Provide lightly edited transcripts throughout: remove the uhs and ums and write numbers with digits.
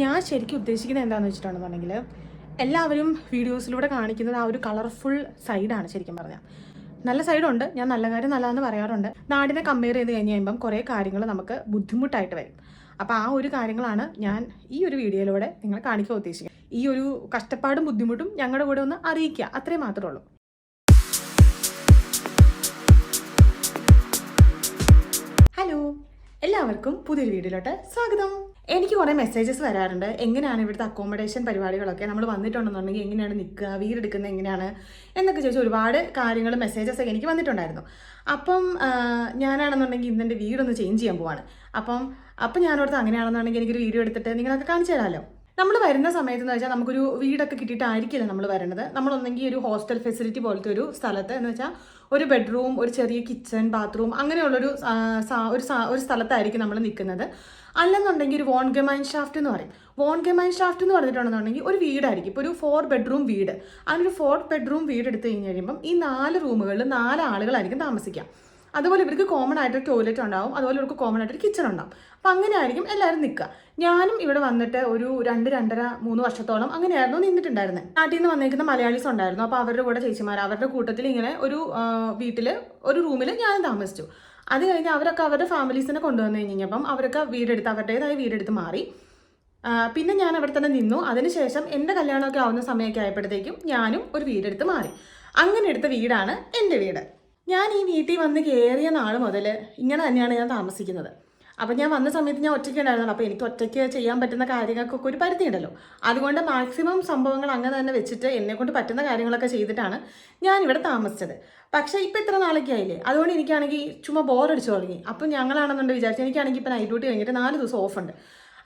ഞാൻ ശരിക്കും ഉദ്ദേശിക്കുന്നത് എന്താണെന്ന് വെച്ചിട്ടുണ്ടെന്നുണ്ടെങ്കിൽ എല്ലാവരും വീഡിയോസിലൂടെ കാണിക്കുന്നത് ആ ഒരു കളർഫുൾ സൈഡാണ് ശരിക്കും പറഞ്ഞാൽ. നല്ല സൈഡുണ്ട്, ഞാൻ നല്ല കാര്യം നല്ലതെന്ന് പറയാറുണ്ട്. നാടിനെ കമ്പയർ ചെയ്ത് കഴിഞ്ഞ് കഴിയുമ്പം കുറേ കാര്യങ്ങൾ നമുക്ക് ബുദ്ധിമുട്ടായിട്ട് വരും. അപ്പോൾ ആ ഒരു കാര്യങ്ങളാണ് ഞാൻ ഈ ഒരു വീഡിയോയിലൂടെ നിങ്ങളെ കാണിക്കാൻ ഉദ്ദേശിക്കുന്നത്. ഈ ഒരു കഷ്ടപ്പാടും ബുദ്ധിമുട്ടും ഞങ്ങളുടെ കൂടെ ഒന്ന് അറിയിക്കുക, അത്രേ മാത്രമേ ഉള്ളൂ. ഹലോ, എല്ലാവർക്കും പുതിയൊരു വീഡിയോയിലോട്ട് സ്വാഗതം. എനിക്ക് കുറേ മെസ്സേജസ് വരാറുണ്ട്, എങ്ങനെയാണ് ഇവിടുത്തെ അക്കോമഡേഷൻ പരിപാടികളൊക്കെ, നമ്മൾ വന്നിട്ടുണ്ടെന്നുണ്ടെങ്കിൽ എങ്ങനെയാണ് നിൽക്കുക, വീടെടുക്കുന്നത് എങ്ങനെയാണ് എന്നൊക്കെ ചോദിച്ചാൽ ഒരുപാട് കാര്യങ്ങൾ മെസ്സേജസ് ഒക്കെ എനിക്ക് വന്നിട്ടുണ്ടായിരുന്നു. അപ്പം ഞാനാണെന്നുണ്ടെങ്കിൽ ഇന്നെൻ്റെ വീടൊന്ന് ചേഞ്ച് ചെയ്യാൻ പോവാണ്. അപ്പം ഞാനോടത്ത് അങ്ങനെയാണെന്നുണ്ടെങ്കിൽ എനിക്കൊരു വീഡിയോ എടുത്തിട്ട് നിങ്ങളൊക്കെ കാണിച്ചു തരാമല്ലോ. നമ്മൾ വരുന്ന സമയത്ത് എന്ന് വെച്ചാൽ നമുക്കൊരു വീടൊക്കെ കിട്ടിയിട്ടായിരിക്കില്ല നമ്മൾ വരുന്നത്. നമ്മളൊന്നെങ്കിൽ ഒരു ഹോസ്റ്റൽ ഫെസിലിറ്റി പോലത്തെ ഒരു സ്ഥലത്ത് എന്ന് വെച്ചാൽ ഒരു ബെഡ്റൂം, ഒരു ചെറിയ കിച്ചൺ, ബാത്റൂം അങ്ങനെയുള്ളൊരു ഒരു സ്ഥലത്തായിരിക്കും നമ്മൾ നിൽക്കുന്നത്. അല്ലെന്നുണ്ടെങ്കിൽ ഒരു വോൺ ഗെമൈൻ ഷാഫ്റ്റ് എന്ന് പറയും. വോൺ ഗെമൈൻ ഷാഫ്റ്റ് എന്ന് പറഞ്ഞിട്ടുണ്ടെന്നുണ്ടെങ്കിൽ ഒരു വീടായിരിക്കും. ഇപ്പോൾ ഒരു 4 ബെഡ്റൂം വീട്, അങ്ങനെ ഒരു 4 ബെഡ്റൂം വീട് എടുത്തു കഴിഞ്ഞ് കഴിയുമ്പം ഈ 4 റൂമുകളിൽ 4 ആളുകളായിരിക്കും താമസിക്കുക. അതുപോലെ ഇവർക്ക് കോമൺ ആയിട്ടൊരു ടോയ്ലറ്റ് ഉണ്ടാവും, അതുപോലെ ഇവർക്ക് കോമൺ ആയിട്ടൊരു കിച്ചൺ ഉണ്ടാവും. അപ്പം അങ്ങനെ ആയിരിക്കും എല്ലാവരും നിൽക്കുക. ഞാനും ഇവിടെ വന്നിട്ട് ഒരു 2-2.5-3 വർഷത്തോളം അങ്ങനെയായിരുന്നു നിന്നിട്ടുണ്ടായിരുന്നത്. നാട്ടിൽ നിന്ന് വന്നേക്കുന്ന മലയാളീസ് ഉണ്ടായിരുന്നു. അപ്പോൾ അവരുടെ കൂടെ ചേച്ചിമാർ, അവരുടെ കൂട്ടത്തിൽ ഇങ്ങനെ ഒരു വീട്ടിൽ ഒരു റൂമിൽ ഞാൻ താമസിച്ചു. അത് കഴിഞ്ഞ് അവരൊക്കെ അവരുടെ ഫാമിലീസിനെ കൊണ്ടുവന്നു കഴിഞ്ഞപ്പം അവരൊക്കെ വീടെടുത്ത് അവരുടേതായ വീടെടുത്ത് മാറി. പിന്നെ ഞാൻ അവിടെ തന്നെ നിന്നു. അതിനുശേഷം എൻ്റെ കല്യാണമൊക്കെ ആവുന്ന സമയമൊക്കെ ആയപ്പോഴത്തേക്കും ഞാനും ഒരു വീടെടുത്ത് മാറി. അങ്ങനെ എടുത്ത വീടാണ് എൻ്റെ വീട്. ഞാൻ ഈ വീട്ടിൽ വന്ന് കയറിയ നാൾ മുതൽ ഇങ്ങനെ തന്നെയാണ് ഞാൻ താമസിക്കുന്നത്. അപ്പം ഞാൻ വന്ന സമയത്ത് ഞാൻ ഒറ്റയ്ക്ക് ഉണ്ടായിരുന്നുള്ളൂ. അപ്പോൾ എനിക്ക് ഒറ്റയ്ക്ക് ചെയ്യാൻ പറ്റുന്ന കാര്യങ്ങൾക്കൊക്കെ ഒരു പരിധി ഉണ്ടല്ലോ. അതുകൊണ്ട് മാക്സിമം സംഭവങ്ങൾ അങ്ങനെ തന്നെ വെച്ചിട്ട് എന്നെക്കൊണ്ട് പറ്റുന്ന കാര്യങ്ങളൊക്കെ ചെയ്തിട്ടാണ് ഞാൻ ഇവിടെ താമസിച്ചത്. പക്ഷേ ഇപ്പം ഇത്ര നാളൊക്കെ ആയില്ലേ, അതുകൊണ്ട് എനിക്കാണെങ്കിൽ ചുമ്മാ ബോറടിച്ചു തുടങ്ങി. അപ്പം ഞങ്ങളാണെന്നുണ്ടെങ്കിൽ വിചാരിച്ചു, എനിക്കാണെങ്കിൽ ഇപ്പം നൈറ്റ് ഡ്യൂട്ടി കഴിഞ്ഞിട്ട് 4 ദിവസം ഓഫ് ഉണ്ട്.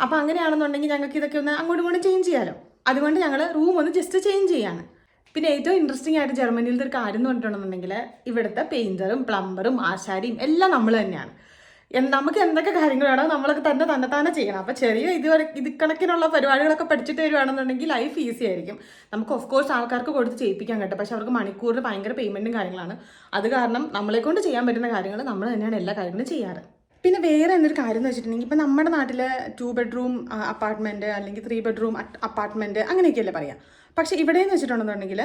അപ്പോൾ അങ്ങനെയാണെന്നുണ്ടെങ്കിൽ ഞങ്ങൾക്ക് ഇതൊക്കെ ഒന്ന് അങ്ങോട്ടും ഇങ്ങോട്ടും ചേഞ്ച് ചെയ്യാമല്ലോ. അതുകൊണ്ട് ഞങ്ങൾ റൂം ഒന്ന് ജസ്റ്റ് ചേഞ്ച് ചെയ്യാണ്. പിന്നെ ഏറ്റവും ഇൻട്രസ്റ്റിംഗ് ആയിട്ട് ജർമ്മനിയിലത്തെ ഒരു കാര്യം എന്ന് പറഞ്ഞിട്ടുണ്ടെന്നുണ്ടെങ്കിൽ ഇവിടുത്തെ പെയിൻറ്ററും പ്ലംബറും ആശാരിയും എല്ലാം നമ്മൾ തന്നെയാണ്. നമുക്ക് എന്തൊക്കെ കാര്യങ്ങളാണോ നമ്മളൊക്കെ തന്നെ ചെയ്യണം. അപ്പോൾ ചെറിയ ഇത് കണക്കിനുള്ള പരിപാടികളൊക്കെ പഠിച്ചിട്ട് വരുവാണെന്നുണ്ടെങ്കിൽ ലൈഫ് ഈസി ആയിരിക്കും. നമുക്ക് ഓഫ് കോഴ്സ് ആൾക്കാർക്ക് കൊടുത്ത് ചെയ്യിപ്പിക്കാൻ കേട്ടോ, പക്ഷെ അവർക്ക് മണിക്കൂറിന് ഭയങ്കര പേയ്മെൻറ്റും കാര്യങ്ങളാണ്. അത് കാരണം നമ്മളെ കൊണ്ട് ചെയ്യാൻ പറ്റുന്ന കാര്യങ്ങൾ നമ്മൾ തന്നെയാണ് എല്ലാ കാര്യങ്ങളും ചെയ്യാറ്. പിന്നെ വേറെ എന്തൊരു കാര്യം എന്ന് വെച്ചിട്ടുണ്ടെങ്കിൽ ഇപ്പം നമ്മുടെ നാട്ടിൽ 2 ബെഡ്റൂം അപ്പാർട്ട്മെൻറ്റ് അല്ലെങ്കിൽ 3 ബെഡ്റൂം അപ്പാർട്ട്മെൻറ്റ് അങ്ങനെയൊക്കെയല്ലേ പറയാം. പക്ഷേ ഇവിടെയെന്ന് വെച്ചിട്ടുണ്ടെന്നുണ്ടെങ്കിൽ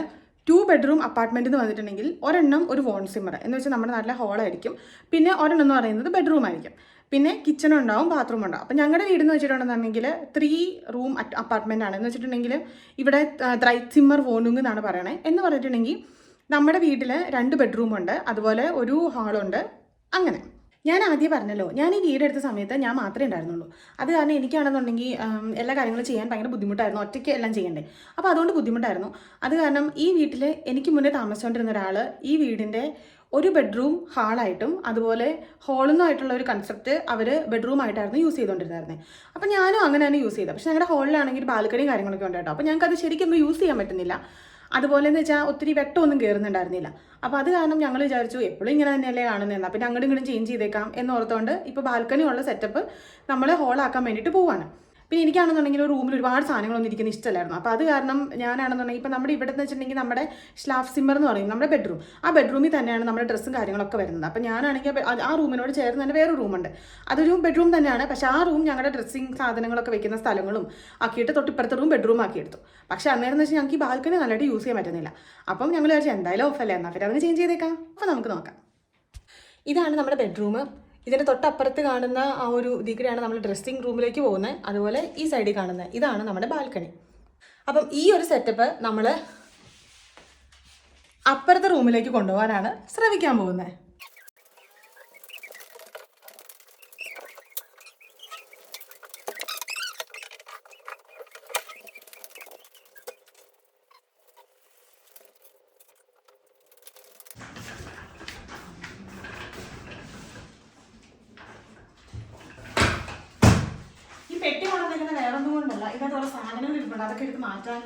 2 ബെഡ്റൂം അപ്പാർട്ട്മെൻറ്റ് എന്ന് പറഞ്ഞിട്ടുണ്ടെങ്കിൽ ഒരെണ്ണം ഒരു വോൺ സിമ്മർ എന്ന് വെച്ചാൽ നമ്മുടെ നാട്ടിലെ ഹോളായിരിക്കും. പിന്നെ ഒരെണ്ണം എന്ന് പറയുന്നത് ബെഡ്റൂം ആയിരിക്കും. പിന്നെ കിച്ചൺ ഉണ്ടാവും, ബാത്റൂം ഉണ്ടാവും. അപ്പം ഞങ്ങളുടെ വീടെന്ന് വെച്ചിട്ടുണ്ടെന്നുണ്ടെങ്കിൽ 3 റൂം അപ്പാർട്ട്മെൻ്റ് ആണ്. എന്ന് വെച്ചിട്ടുണ്ടെങ്കിൽ ഇവിടെ ത്രൈസിമ്മർ വോണുങ് എന്നാണ് പറയണേ. എന്ന് പറഞ്ഞിട്ടുണ്ടെങ്കിൽ നമ്മുടെ വീട്ടിൽ 2 ബെഡ്റൂമുണ്ട്, അതുപോലെ ഒരു ഹാളുണ്ട്. അങ്ങനെ ഞാൻ ആദ്യം പറഞ്ഞല്ലോ, ഞാൻ ഈ വീടെടുത്ത സമയത്ത് ഞാൻ മാത്രമേ ഉണ്ടായിരുന്നുള്ളൂ. അത് കാരണം എനിക്കാണെന്നുണ്ടെങ്കിൽ എല്ലാ കാര്യങ്ങളും ചെയ്യാൻ ഭയങ്കര ബുദ്ധിമുട്ടായിരുന്നു, ഒറ്റയ്ക്ക് എല്ലാം ചെയ്യണ്ടേ. അപ്പോൾ അതുകൊണ്ട് ബുദ്ധിമുട്ടായിരുന്നു. അത് കാരണം ഈ വീട്ടിൽ എനിക്ക് മുന്നേ താമസിച്ചുകൊണ്ടിരുന്ന ഒരാൾ ഈ വീടിൻ്റെ ഒരു ബെഡ്റൂം ഹാളായിട്ടും അതുപോലെ ഹോളെന്നുമായിട്ടുള്ള ഒരു കൺസെപ്റ്റ് അവർ ബെഡ്റൂമായിട്ടായിരുന്നു യൂസ് ചെയ്തുകൊണ്ടിരുന്നത്. അപ്പോൾ ഞാനും അങ്ങനെ തന്നെ യൂസ് ചെയ്തത്. പക്ഷേ ഞങ്ങളുടെ ഹോളിലാണെങ്കിൽ ബാൽക്കണിയും കാര്യങ്ങളൊക്കെ ഉണ്ട് കേട്ടോ. അപ്പോൾ ഞങ്ങൾക്ക് അത് ശരിക്കും യൂസ് ചെയ്യാൻ പറ്റുന്നില്ല. അതുപോലെ എന്ന് വെച്ചാൽ ഒത്തിരി വെട്ടമൊന്നും കയറുന്നുണ്ടായിരുന്നില്ല. അപ്പോൾ അത് കാരണം ഞങ്ങൾ വിചാരിച്ചു എപ്പോഴും ഇങ്ങനെ തന്നെയല്ലേ കാണുന്നതെന്ന്. അപ്പോൾ അങ്ങോട്ടും ഇങ്ങോട്ടും ചേഞ്ച് ചെയ്തേക്കാം എന്നോർത്തുകൊണ്ട് ഇപ്പോൾ ബാൽക്കണി ഉള്ള സെറ്റപ്പ് നമ്മൾ ഹോളാക്കാൻ വേണ്ടിയിട്ട് പോവാണ്. പിന്നെ എനിക്കാണെന്നുണ്ടെങ്കിൽ ഒരു റൂമിൽ ഒരുപാട് സാധനങ്ങളൊന്നും ഇരിക്കുന്ന ഇഷ്ടമല്ലായിരുന്നു. അപ്പോൾ അത് കാരണം ഞാനാണെന്നുണ്ടെങ്കിൽ ഇപ്പോൾ നമ്മുടെ ഇവിടെ എന്ന് വെച്ചിട്ടുണ്ടെങ്കിൽ നമ്മുടെ സ്ലാഫ് സിമ്മർ എന്ന് പറയും നമ്മുടെ ബെഡ്റൂം, ആ ബെഡ്റൂമിൽ തന്നെയാണ് നമ്മുടെ ഡ്രസ്സും കാര്യങ്ങളൊക്കെ വരുന്നത്. അപ്പോൾ ഞാനാണെങ്കിൽ ആ റൂമിനോട് ചേർന്ന് തന്നെ വേറൊരു റൂമുണ്ട്, അതൊരു ബെഡ്റൂം തന്നെയാണ്. പക്ഷേ ആ റൂം ഞങ്ങളുടെ ഡ്രസ്സിങ് സാധനങ്ങളൊക്കെ വെക്കുന്ന സ്ഥലങ്ങളും ആക്കിയിട്ട് തൊട്ടിപ്പുറത്തെ റൂം ബെഡ്റൂം ആക്കി എടുത്തു. പക്ഷേ അന്നേരം എന്ന് വെച്ചാൽ ഞങ്ങൾക്ക് ഈ ബാൽക്കണി നല്ലതായിട്ട് യൂസ് ചെയ്യാൻ പറ്റുന്നില്ല. അപ്പം ഞങ്ങൾ വിചാരിച്ചു എന്തായാലും ഓഫല്ലേ, എന്നാൽ പിന്നെ അതിന് ചേഞ്ച് ചെയ്തേക്കാം. അപ്പോൾ നമുക്ക് നോക്കാം. ഇതാണ് നമ്മുടെ ബെഡ്റൂം. ഇതിൻ്റെ തൊട്ടപ്പുറത്ത് കാണുന്ന ആ ഒരു ഇതിലാണ് നമ്മൾ ഡ്രസ്സിങ് റൂമിലേക്ക് പോകുന്നത്. അതുപോലെ ഈ സൈഡിൽ കാണുന്നത് ഇതാണ് നമ്മുടെ ബാൽക്കണി. അപ്പം ഈ ഒരു സെറ്റപ്പ് നമ്മൾ അപ്പുറത്തെ റൂമിലേക്ക് കൊണ്ടുപോകാനാണ് ശ്രമിക്കാൻ പോകുന്നത്. പെട്ടി കൊണ്ടുവന്നിരിക്കുന്ന വേറെ ഒന്നും കൊണ്ടല്ല, ഇതിനകത്തുള്ള സാധനങ്ങൾ ഇരിപ്പുണ്ട്, അതൊക്കെ എടുത്ത് മാറ്റാൻ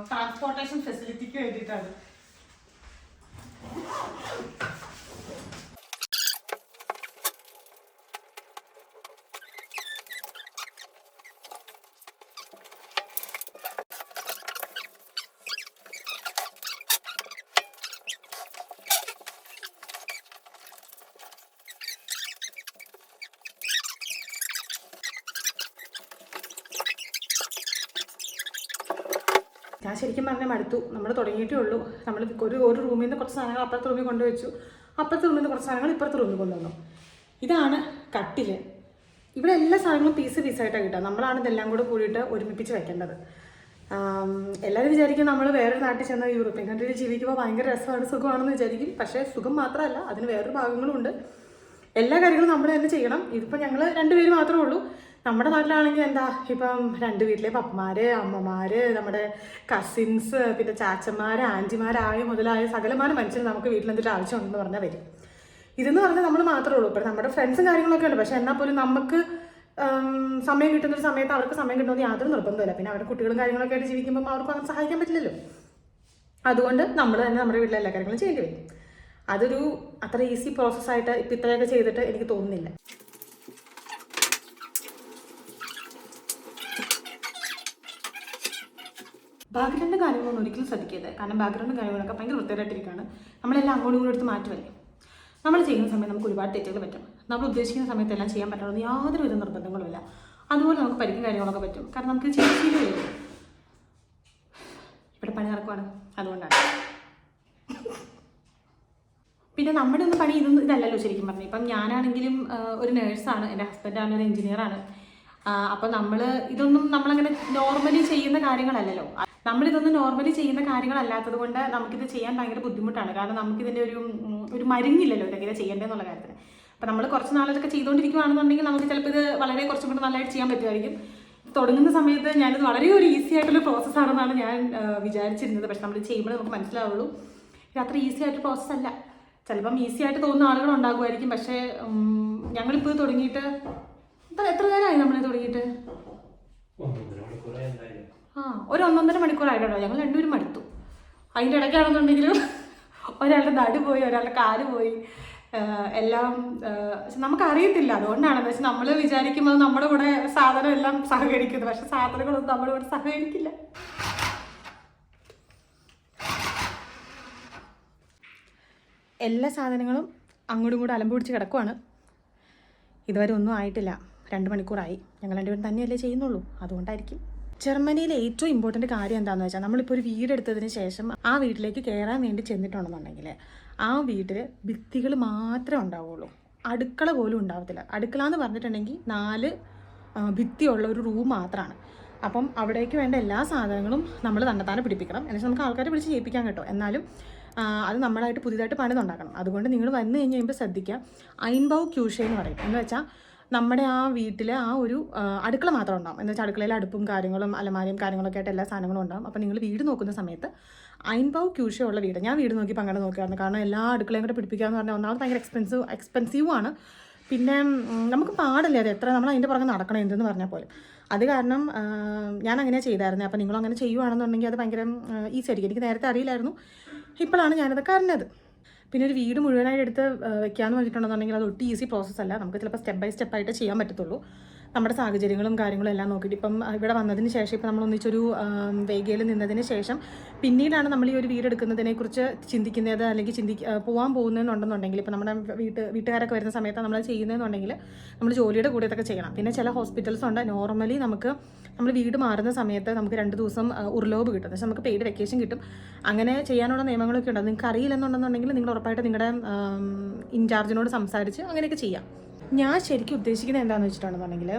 ട്രാൻസ്പോർട്ടേഷൻ ഫെസിലിറ്റിക്ക് വേണ്ടിയിട്ടാണ്. ഞാൻ ശരിക്കും പറഞ്ഞാൽ മടുത്തു. നമ്മൾ തുടങ്ങിയിട്ടേ ഉള്ളൂ. നമ്മൾ ഒരു റൂമിൽ നിന്ന് കുറച്ച് സാധനങ്ങൾ അപ്പുറത്തെ റൂമിൽ കൊണ്ടുവച്ചു, അപ്പുറത്തെ റൂമിൽ നിന്ന് കുറച്ച് സാധനങ്ങൾ ഇപ്പുറത്തെ റൂമിൽ കൊണ്ടുവന്നു. ഇതാണ് കട്ടിൽ. ഇവിടെ എല്ലാ സാധനങ്ങളും പീസായിട്ടാണ് കിട്ടുക. നമ്മളാണ് ഇതെല്ലാം കൂടെ കൂടിയിട്ട് ഒരുമിപ്പിച്ച് വെക്കേണ്ടത്. എല്ലാവരും വിചാരിക്കും നമ്മൾ വേറൊരു നാട്ടിൽ ചെന്ന യൂറോപ്യൻ കൺട്രിയിൽ ജീവിക്കുമ്പോൾ ഭയങ്കര രസമാണ്, സുഖമാണെന്ന് വിചാരിക്കും. പക്ഷേ സുഖം മാത്രമല്ല, അതിന് വേറൊരു ഭാഗങ്ങളുണ്ട്. എല്ലാ കാര്യങ്ങളും നമ്മൾ തന്നെ ചെയ്യണം. ഇതിപ്പോൾ ഞങ്ങൾ 2 പേര് മാത്രമേ ഉള്ളൂ. നമ്മുടെ നാട്ടിലാണെങ്കിൽ എന്താ, ഇപ്പം 2 വീട്ടിലെ പപ്പമാർ, അമ്മമാർ, നമ്മുടെ കസിൻസ്, പിന്നെ ചാച്ചന്മാർ, ആൻറ്റിമാരായ മുതലായ സകലമാന മനുഷ്യർ നമുക്ക് വീട്ടിൽ എന്തൊരു ആവശ്യമുണ്ടെന്ന് പറഞ്ഞാൽ വരും. ഇതെന്ന് പറഞ്ഞാൽ നമ്മൾ മാത്രമേ ഉള്ളൂ. ഇപ്പം നമ്മുടെ ഫ്രണ്ട്സും കാര്യങ്ങളൊക്കെ ഉണ്ട്. പക്ഷേ എന്നാൽ പോലും നമുക്ക് സമയം കിട്ടുന്നൊരു സമയത്ത് അവർക്ക് സമയം കിട്ടുമെന്ന് യാതൊരു നിർബന്ധമില്ല. പിന്നെ അവരുടെ കുട്ടികളും കാര്യങ്ങളൊക്കെ ആയിട്ട് ജീവിക്കുമ്പോൾ അവർക്ക് അങ്ങനെ സഹായിക്കാൻ പറ്റില്ലല്ലോ. അതുകൊണ്ട് നമ്മൾ തന്നെ നമ്മുടെ വീട്ടിലെ എല്ലാ കാര്യങ്ങളും ചെയ്യേണ്ടി വരും. അതൊരു അത്ര ഈസി പ്രോസസ്സായിട്ട് ഇപ്പം ഇത്രയൊക്കെ ചെയ്തിട്ട് എനിക്ക് തോന്നുന്നില്ല. ബാക്ക്ഗ്രൗണ്ട് കാര്യങ്ങളൊന്നും ഒരിക്കലും ശ്രദ്ധിക്കരുത്. കാരണം ബാക്ക്ഗ്രൗണ്ടും കാര്യങ്ങളൊക്കെ ഭയങ്കര വൃത്തിയായിട്ടിരിക്കുകയാണ്. നമ്മളെല്ലാം അങ്ങോട്ടും ഇങ്ങോട്ടും എടുത്ത് മാറ്റുമല്ലേ. നമ്മൾ ചെയ്യുന്ന സമയത്ത് നമുക്ക് ഒരുപാട് തെറ്റുകൾ പറ്റും. നമ്മൾ ഉദ്ദേശിക്കുന്ന സമയത്ത് എല്ലാം ചെയ്യാൻ പറ്റണമെന്ന് യാതൊരുവിധ നിർബന്ധങ്ങളുമില്ല. അതുപോലെ നമുക്ക് പരിക്കും കാര്യങ്ങളൊക്കെ പറ്റും. കാരണം നമുക്ക് ചെയ്ത് വരും. ഇവിടെ പണി നടക്കുവാണ്, അതുകൊണ്ടാണ്. പിന്നെ നമ്മുടെ ഒന്നും പണി ഇതല്ലല്ലോ ശരിക്കും പറഞ്ഞാൽ. ഇപ്പം ഞാനാണെങ്കിലും ഒരു നേഴ്സാണ്, എൻ്റെ ഹസ്ബൻഡാണ് ഒരു എഞ്ചിനീയറാണ്. അപ്പം ഇതൊന്നും നമ്മളങ്ങനെ നോർമലി ചെയ്യുന്ന കാര്യങ്ങളല്ലല്ലോ. നമ്മളിതൊന്നും നോർമലി ചെയ്യുന്ന കാര്യങ്ങളല്ലാത്തത് കൊണ്ട് നമുക്കിത് ചെയ്യാൻ ഭയങ്കര ബുദ്ധിമുട്ടാണ്. കാരണം നമുക്കിതിൻ്റെ ഒരു മരുന്നില്ലല്ലോ ഇതെങ്ങനെ ചെയ്യേണ്ടതെന്നുള്ള കാര്യത്തിന്. അപ്പം നമ്മൾ കുറച്ച് നാളൊക്കെ ചെയ്തുകൊണ്ടിരിക്കുകയാണെന്നുണ്ടെങ്കിൽ നമുക്ക് ചിലപ്പോൾ ഇത് വളരെ കുറച്ചും കൂടി നല്ലതായിട്ട് ചെയ്യാൻ പറ്റുമായിരിക്കും. തുടങ്ങുന്ന സമയത്ത് ഞാനിത് വളരെ ഒരു ഈസി ആയിട്ടുള്ള പ്രോസസ്സാണെന്നാണ് ഞാൻ വിചാരിച്ചിരുന്നത്. പക്ഷെ നമ്മൾ ചെയ്യുമ്പോൾ നമുക്ക് മനസ്സിലാവുള്ളൂ ഇത് അത്ര ഈസി ആയിട്ട് പ്രോസസ്സല്ല. ചിലപ്പം ഈസി ആയിട്ട് തോന്നുന്ന ആളുകൾ ഉണ്ടാകുമായിരിക്കും. പക്ഷേ ഞങ്ങളിപ്പോൾ തുടങ്ങിയിട്ട് ഇപ്പം എത്ര നേരമായി നമ്മളിത് തുടങ്ങിയിട്ട്? ഒരു 1.5 മണിക്കൂറായിട്ടോ. ഞങ്ങൾ 2 പേരും മടുത്തു. അതിൻ്റെ ഇടയ്ക്കാണെന്നുണ്ടെങ്കിലും ഒരാളുടെ നടു പോയി, ഒരാളുടെ കാല് പോയി, എല്ലാം നമുക്കറിയത്തില്ല. അതുകൊണ്ടാണെന്ന് വെച്ചാൽ നമ്മൾ വിചാരിക്കുമ്പോൾ നമ്മുടെ കൂടെ സാധനം എല്ലാം സഹകരിക്കുന്നു. പക്ഷെ സാധനങ്ങളൊന്നും നമ്മുടെ കൂടെ സഹകരിക്കില്ല. എല്ലാ സാധനങ്ങളും അങ്ങോട്ടും ഇങ്ങോട്ടും അലമ്പ് പിടിച്ച് കിടക്കുവാണ്. ഇതുവരെ ഒന്നും ആയിട്ടില്ല. 2 മണിക്കൂറായി. ഞങ്ങൾ 2 പേരും തന്നെയല്ലേ ചെയ്യുന്നുള്ളൂ, അതുകൊണ്ടായിരിക്കും. ജർമ്മനിയിലെ ഏറ്റവും ഇമ്പോർട്ടൻറ്റ് കാര്യം എന്താണെന്ന് വെച്ചാൽ, നമ്മളിപ്പോൾ ഒരു വീടെടുത്തതിന് ശേഷം ആ വീട്ടിലേക്ക് കയറാൻ വേണ്ടി ചെന്നിട്ടുണ്ടെന്നുണ്ടെങ്കിൽ ആ വീട്ടിൽ ഭിത്തികൾ മാത്രമേ ഉണ്ടാവുള്ളൂ. അടുക്കള പോലും ഉണ്ടാവത്തില്ല. അടുക്കള എന്ന് പറഞ്ഞിട്ടുണ്ടെങ്കിൽ 4 ഭിത്തിയുള്ള ഒരു റൂം മാത്രമാണ്. അപ്പം അവിടേക്ക് വേണ്ട എല്ലാ സാധനങ്ങളും നമ്മൾ തന്നെത്താനെ പിടിപ്പിക്കണം. എന്നുവെച്ചാൽ നമുക്ക് ആൾക്കാരെ പിടിച്ച് ചെയ്യിപ്പിക്കാൻ കേട്ടോ. എന്നാലും അത് നമ്മളായിട്ട് പുതിയതായിട്ട് പണിതുണ്ടാക്കണം. അതുകൊണ്ട് നിങ്ങൾ വന്നു കഴിഞ്ഞ് കഴിയുമ്പോൾ ശ്രദ്ധിക്കുക. ഐൻബൗ ക്യൂഷേ എന്ന് പറയും. എന്ന് വെച്ചാൽ നമ്മുടെ ആ വീട്ടിൽ ആ ഒരു അടുക്കള മാത്രം ഉണ്ടാവും. എന്ന് വെച്ചാൽ അടുക്കളയിൽ അടുപ്പും കാര്യങ്ങളും അലമാരയും കാര്യങ്ങളൊക്കെ ആയിട്ട് എല്ലാ സാധനങ്ങളും ഉണ്ടാവും. അപ്പോൾ നിങ്ങൾ വീട് നോക്കുന്ന സമയത്ത് ഐൻബൗ ക്യൂഷേ ഉള്ള വീട്, ഞാൻ വീട് നോക്കി അങ്ങനെ നോക്കിയായിരുന്നു. കാരണം എല്ലാ അടുക്കളയും കൂടെ പിടിപ്പിക്കുക എന്ന് പറഞ്ഞാൽ ഒന്നാമത് ഭയങ്കര എക്സ്പെൻസീവാണ്. പിന്നെ നമുക്ക് പാടില്ല അത് എത്ര നമ്മൾ അതിൻ്റെ പുറകെ നടക്കണം എന്തെന്ന് പറഞ്ഞാൽ പോലും. അത് കാരണം ഞാൻ അങ്ങനെ ചെയ്തായിരുന്നു. അപ്പോൾ നിങ്ങളും അങ്ങനെ ചെയ്യുവാണെന്നുണ്ടെങ്കിൽ അത് ഭയങ്കര ഈസി ആയിരിക്കും. എനിക്ക് നേരത്തെ അറിയില്ലായിരുന്നു, ഇപ്പോഴാണ് ഞാനതൊക്കെ അറിഞ്ഞത്. പിന്നെ ഒരു വീട് മുഴുവനായിട്ട് എടുത്ത് വെക്കാമെന്ന് പറഞ്ഞിട്ടുണ്ടെന്നുണ്ടെങ്കിൽ അത് ഒട്ടും ഈസി പ്രോസസ്സല്ല. നമുക്ക് ചിലപ്പോൾ സ്റ്റെപ്പ് ബൈ സ്റ്റെപ്പായിട്ട് ചെയ്യാൻ പറ്റത്തുള്ളൂ. നമ്മുടെ സാഹചര്യങ്ങളും കാര്യങ്ങളും എല്ലാം നോക്കിയിട്ട്. ഇപ്പം ഇവിടെ വന്നതിന് ശേഷം ഇപ്പം നമ്മൾ ഒന്നിച്ചൊരു വേഗയിൽ നിന്നതിന് ശേഷം പിന്നീടാണ് നമ്മൾ ഈ ഒരു വീടെടുക്കുന്നതിനെക്കുറിച്ച് ചിന്തിക്കുന്നത്, അല്ലെങ്കിൽ പോകാൻ പോകുന്നതെന്നുണ്ടെന്നുണ്ടെങ്കിൽ ഇപ്പം നമ്മുടെ വീട്ടുകാരൊക്കെ വരുന്ന സമയത്ത് നമ്മൾ ചെയ്യുന്നതെന്നുണ്ടെങ്കിൽ നമ്മൾ ജോലിയുടെ കൂടെ ഇതൊക്കെ ചെയ്യണം. പിന്നെ ചില ഹോസ്പിറ്റൽസ് ഉണ്ട്, നോർമലി നമ്മൾ വീട് മാറുന്ന സമയത്ത് നമുക്ക് 2 ദിവസം ഉർലോബ് കിട്ടും. പക്ഷേ നമുക്ക് പെയ്ഡ് വെക്കേഷൻ കിട്ടും. അങ്ങനെ ചെയ്യാനുള്ള നിയമങ്ങളൊക്കെ ഉണ്ട്. നിങ്ങൾക്ക് അറിയില്ലെന്നുണ്ടെന്നുണ്ടെങ്കിൽ നിങ്ങൾ ഉറപ്പായിട്ട് നിങ്ങളുടെ ഇൻചാർജിനോട് സംസാരിച്ച് അങ്ങനെയൊക്കെ ചെയ്യാം. ഞാൻ ശരിക്കും ഉദ്ദേശിക്കുന്നത് എന്താണെന്ന് വെച്ചിട്ടുണ്ടെന്നുണ്ടെങ്കിൽ,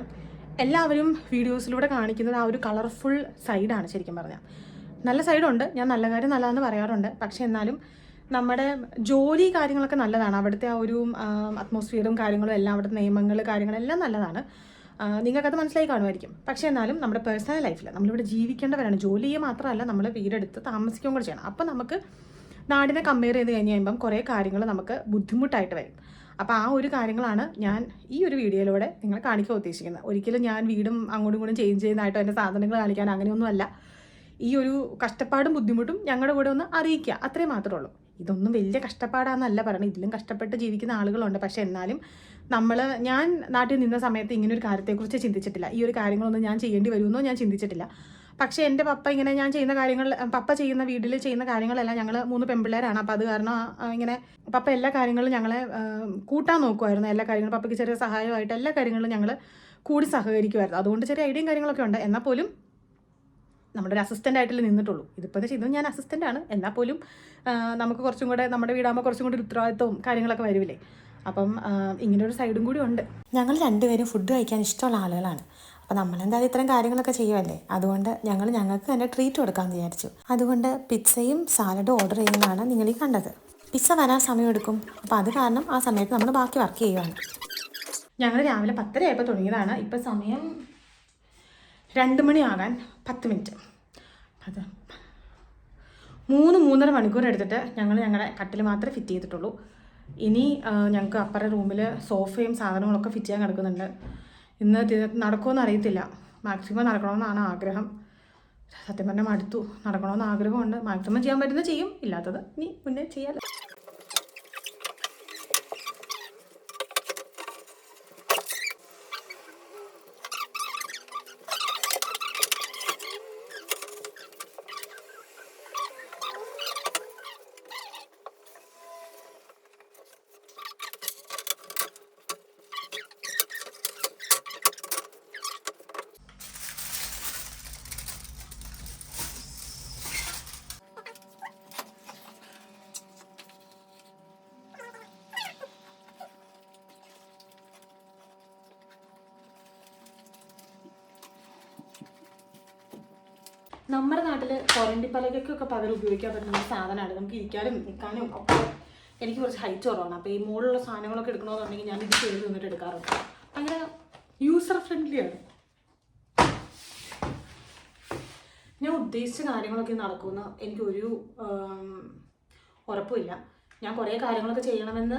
എല്ലാവരും വീഡിയോസിലൂടെ കാണിക്കുന്നത് ആ ഒരു കളർഫുൾ സൈഡാണ്. ശരിക്കും പറഞ്ഞാൽ നല്ല സൈഡുണ്ട്, ഞാൻ നല്ല കാര്യം നല്ലതെന്ന് പറയാറുണ്ട്. പക്ഷേ എന്നാലും നമ്മുടെ ജോലി കാര്യങ്ങളൊക്കെ നല്ലതാണ്. അവിടുത്തെ ആ ഒരു അറ്റ്മോസ്ഫിയറും കാര്യങ്ങളും എല്ലാം, അവിടുത്തെ നിയമങ്ങൾ കാര്യങ്ങളെല്ലാം നല്ലതാണ്. നിങ്ങൾക്കത് മനസ്സിലായി കാണുമായിരിക്കും. പക്ഷേ എന്നാലും നമ്മുടെ പേഴ്സണൽ ലൈഫിൽ നമ്മളിവിടെ ജീവിക്കേണ്ടവരാണ്. ജോലി ചെയ്യുക മാത്രമല്ല, നമ്മൾ വീടെടുത്ത് താമസിക്കുകയും കൂടെ ചെയ്യണം. അപ്പോൾ നമുക്ക് നാടിനെ കമ്പയർ ചെയ്ത് കഴിഞ്ഞ് കഴിയുമ്പം കുറേ കാര്യങ്ങൾ നമുക്ക് ബുദ്ധിമുട്ടായിട്ട് വരും. അപ്പോൾ ആ ഒരു കാര്യങ്ങളാണ് ഞാൻ ഈ ഒരു വീഡിയോയിലൂടെ നിങ്ങളെ കാണിക്കാൻ ഉദ്ദേശിക്കുന്നത്. ഒരിക്കലും ഞാൻ വീടും അങ്ങോട്ടും ഇങ്ങോട്ടും ചേഞ്ച് ചെയ്യുന്നതായിട്ടോ എൻ്റെ സാധനങ്ങൾ കാണിക്കാൻ അങ്ങനെയൊന്നുമല്ല. ഈ ഒരു കഷ്ടപ്പാടും ബുദ്ധിമുട്ടും ഞങ്ങളുടെ കൂടെ ഒന്ന് അറിയിക്കുക, അത്രേ മാത്രമേ ഉള്ളൂ. ഇതൊന്നും വലിയ കഷ്ടപ്പാടാണെന്നല്ല പറയുന്നത്. ഇതിലും കഷ്ടപ്പെട്ട് ജീവിക്കുന്ന ആളുകളുണ്ട്. പക്ഷേ എന്നാലും ഞാൻ നാട്ടിൽ നിന്ന സമയത്ത് ഇങ്ങനെ ഒരു കാര്യത്തെക്കുറിച്ച് ചിന്തിച്ചിട്ടില്ല. ഈ ഒരു കാര്യങ്ങളൊന്നും ഞാൻ ചെയ്യേണ്ടി വരുമെന്നോ ഞാൻ ചിന്തിച്ചിട്ടില്ല. പക്ഷേ എൻ്റെ പപ്പ ഇങ്ങനെ ഞാൻ ചെയ്യുന്ന കാര്യങ്ങൾ, പപ്പ ചെയ്യുന്ന വീട്ടിൽ ചെയ്യുന്ന കാര്യങ്ങളെല്ലാം, ഞങ്ങൾ 3 പെൺപിള്ളേരാണ്. അപ്പോൾ അത് കാരണം ഇങ്ങനെ പപ്പ എല്ലാ കാര്യങ്ങളും ഞങ്ങളെ കൂട്ടാൻ നോക്കുമായിരുന്നു. എല്ലാ കാര്യങ്ങളും പപ്പയ്ക്ക് ചെറിയ സഹായമായിട്ട് എല്ലാ കാര്യങ്ങളും ഞങ്ങൾ കൂടി സഹകരിക്കുമായിരുന്നു. അതുകൊണ്ട് ചെറിയ ഐഡിയയും കാര്യങ്ങളൊക്കെ ഉണ്ട്. എന്നാൽ പോലും നമ്മുടെ ഒരു അസിസ്റ്റൻ്റ് ആയിട്ടല്ലേ നിന്നിട്ടുള്ളൂ. ഇതിപ്പോൾ ചെയ്യുന്നത് ഞാൻ അസിസ്റ്റൻ്റാണ്, എന്നാൽ പോലും നമുക്ക് കുറച്ചും കൂടെ നമ്മുടെ വീടാകുമ്പോൾ കുറച്ചും കൂടി ഒരു ഉത്തരവാദിത്വവും കാര്യങ്ങളൊക്കെ വരുമില്ലേ. അപ്പം ഇങ്ങനൊരു സൈഡും കൂടി ഉണ്ട്. ഞങ്ങൾ രണ്ടുപേരും ഫുഡ് കഴിക്കാൻ ഇഷ്ടമുള്ള ആളുകളാണ്. അപ്പോൾ നമ്മളെന്തായാലും ഇത്തരം കാര്യങ്ങളൊക്കെ ചെയ്യുമല്ലേ, അതുകൊണ്ട് ഞങ്ങൾക്ക് തന്നെ ട്രീറ്റ് കൊടുക്കാമെന്ന് വിചാരിച്ചു. അതുകൊണ്ട് പിസ്സയും സാലഡും ഓർഡർ ചെയ്യുന്നതാണ് നിങ്ങൾ ഈ കണ്ടത്. പിസ്സ വരാൻ സമയമെടുക്കും, അപ്പോൾ അത് കാരണം ആ സമയത്ത് നമ്മൾ ബാക്കി വർക്ക് ചെയ്യുകയാണ്. ഞങ്ങൾ രാവിലെ 10:30 ആയപ്പോൾ തുടങ്ങിയതാണ്. ഇപ്പോൾ സമയം 2 മണിയാകാൻ 10 മിനിറ്റ്. അത് 3-3.5 മണിക്കൂർ എടുത്തിട്ട് ഞങ്ങളുടെ കട്ടിൽ മാത്രമേ ഫിറ്റ് ചെയ്തിട്ടുള്ളൂ. ഇനി ഞങ്ങൾക്ക് അപ്പുറ റൂമിൽ സോഫയും സാധനങ്ങളൊക്കെ ഫിറ്റ് ചെയ്യാൻ കിടക്കുന്നുണ്ട്. ഇന്ന് നടക്കുമെന്ന് അറിയത്തില്ല. മാക്സിമം നടക്കണമെന്നാണ് ആഗ്രഹം. സത്യം പറഞ്ഞാൽ മടുത്തു. നടക്കണമെന്ന് ആഗ്രഹമുണ്ട്. മാക്സിമം ചെയ്യാൻ പറ്റുന്നത് ചെയ്യും, ഇല്ലാത്തത് ഇനി മുന്നേ ചെയ്യാമല്ലോ. നമ്മുടെ നാട്ടിൽ കൊരണ്ടിപ്പലകൊക്കെ പകരം ഉപയോഗിക്കാൻ പറ്റുന്ന ഒരു സാധനമാണ്. നമുക്ക് ഇരിക്കാനും നിൽക്കാനും ഒക്കെ. എനിക്ക് കുറച്ച് ഹൈറ്റ് കുറവാണ്, അപ്പോൾ ഈ മുകളിലുള്ള സാധനങ്ങളൊക്കെ എടുക്കണമെന്നുണ്ടെങ്കിൽ ഞാൻ ഇത് ചെയ്ത് നിന്നിട്ട് എടുക്കാറുണ്ട്. ഭയങ്കര യൂസർ ഫ്രണ്ട്ലിയാണ്. ഞാൻ ഉദ്ദേശിച്ച കാര്യങ്ങളൊക്കെ നടക്കുമെന്ന് എനിക്കൊരു ഉറപ്പുമില്ല. ഞാൻ കുറേ കാര്യങ്ങളൊക്കെ ചെയ്യണമെന്ന്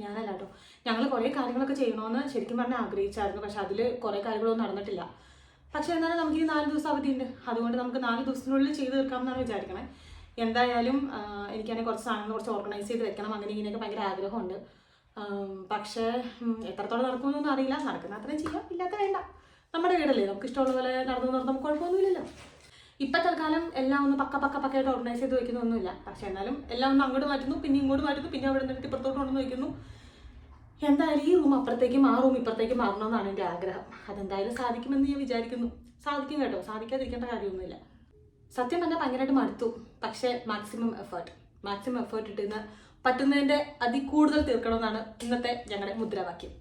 ഞാനല്ല കേട്ടോ, ഞങ്ങൾ കുറേ കാര്യങ്ങളൊക്കെ ചെയ്യണമെന്ന് ശരിക്കും പറഞ്ഞാൽ ആഗ്രഹിച്ചായിരുന്നു. പക്ഷെ അതിൽ കുറേ കാര്യങ്ങളൊന്നും നടന്നിട്ടില്ല. പക്ഷേ എന്നാലും നമുക്ക് ഈ 4 ദിവസം അവധിയുണ്ട്. അതുകൊണ്ട് നമുക്ക് 4 ദിവസത്തിനുള്ളിൽ ചെയ്ത് തീർക്കാമെന്നാണ് വിചാരിക്കണേ. എന്തായാലും എനിക്കാണെങ്കിൽ കുറച്ച് സാധനങ്ങൾ കുറച്ച് ഓർഗനൈസ് ചെയ്ത് വെക്കണം, അങ്ങനെ ഇങ്ങനെയൊക്കെ ഭയങ്കര ആഗ്രഹമുണ്ട്. പക്ഷേ എത്രത്തോളം നടക്കുമെന്നൊന്നും അറിയില്ല. നടക്കുന്ന അത്രയും ചെയ്യാം, ഇല്ലാത്ത വേണ്ട. നമ്മുടെ വീടല്ലേ, നമുക്ക് ഇഷ്ടമുള്ള പോലെ നടന്നു നമുക്ക് കുഴപ്പമൊന്നുമില്ലല്ലോ. ഇപ്പം തൽക്കാലം എല്ലാം ഒന്ന് പക്കയായിട്ട് ഓർഗനൈസ് ചെയ്ത് വയ്ക്കുന്നൊന്നുമില്ല. പക്ഷേ എന്നാലും എല്ലാം ഒന്ന് അങ്ങോട്ട് മാറ്റുന്നു, പിന്നെ ഇങ്ങോട്ട് മാറ്റുന്നു, പിന്നെ അവിടെ നിന്നിട്ട് ഇപ്പുറത്തോട്ട് കൊണ്ടുവന്ന് വയ്ക്കുന്നു. എന്തായാലും ഈ റൂം അപ്പുറത്തേക്കും ആ റൂം ഇപ്പുറത്തേക്കും മാറണമെന്നാണ് എൻ്റെ ആഗ്രഹം. അതെന്തായാലും സാധിക്കുമെന്ന് ഞാൻ വിചാരിക്കുന്നു. സാധിക്കും കേട്ടോ, സാധിക്കാതിരിക്കേണ്ട കാര്യമൊന്നുമില്ല. സത്യം പറഞ്ഞാൽ ഭയങ്കരമായിട്ട് മടുത്തു. പക്ഷേ മാക്സിമം എഫേർട്ട് ഇട്ടിന്ന് പറ്റുന്നതിൻ്റെ കൂടുതൽ തീർക്കണമെന്നാണ് ഇന്നത്തെ ഞങ്ങളുടെ മുദ്രാവാക്യം.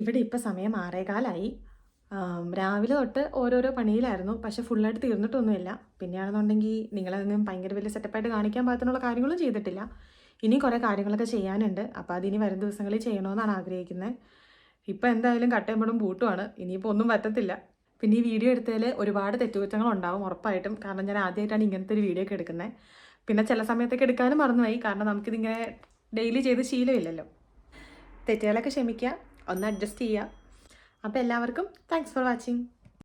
ഇവിടെ ഇപ്പോൾ സമയം 6:15. രാവിലെ തൊട്ട് ഓരോരോ പണിയിലായിരുന്നു. പക്ഷെ ഫുള്ളായിട്ട് തീർന്നിട്ടൊന്നുമില്ല. പിന്നെയാണെന്നുണ്ടെങ്കിൽ നിങ്ങളതൊന്നും ഭയങ്കര വലിയ സെറ്റപ്പായിട്ട് കാണിക്കാൻ പാകത്തിനുള്ള കാര്യങ്ങളും ചെയ്തിട്ടില്ല. ഇനി കുറേ കാര്യങ്ങളൊക്കെ ചെയ്യാനുണ്ട്. അപ്പോൾ അതിനി വരും ദിവസങ്ങളിൽ ചെയ്യണമെന്നാണ് ആഗ്രഹിക്കുന്നത്. ഇപ്പോൾ എന്തായാലും കട്ടയമ്പടും പൂട്ടുമാണ്. ഇനിയിപ്പോൾ ഒന്നും പറ്റത്തില്ല. പിന്നെ ഈ വീഡിയോ എടുത്തതിൽ ഒരുപാട് തെറ്റുകുറ്റങ്ങളുണ്ടാവും ഉറപ്പായിട്ടും. കാരണം ഞാൻ ആദ്യമായിട്ടാണ് ഇങ്ങനത്തെ ഒരു വീഡിയോ ഒക്കെ എടുക്കുന്നത്. പിന്നെ ചില സമയത്തൊക്കെ എടുക്കാനും മറന്നുപോയി. കാരണം നമുക്കിതിങ്ങനെ ഡെയിലി ചെയ്ത് ശീലമില്ലല്ലോ. തെറ്റുകളൊക്കെ ക്ഷമിക്കുക, ഒന്ന് അഡ്ജസ്റ്റ് ചെയ്യുക. അപ്പോൾ എല്ലാവർക്കും താങ്ക്സ് ഫോർ വാച്ചിങ്.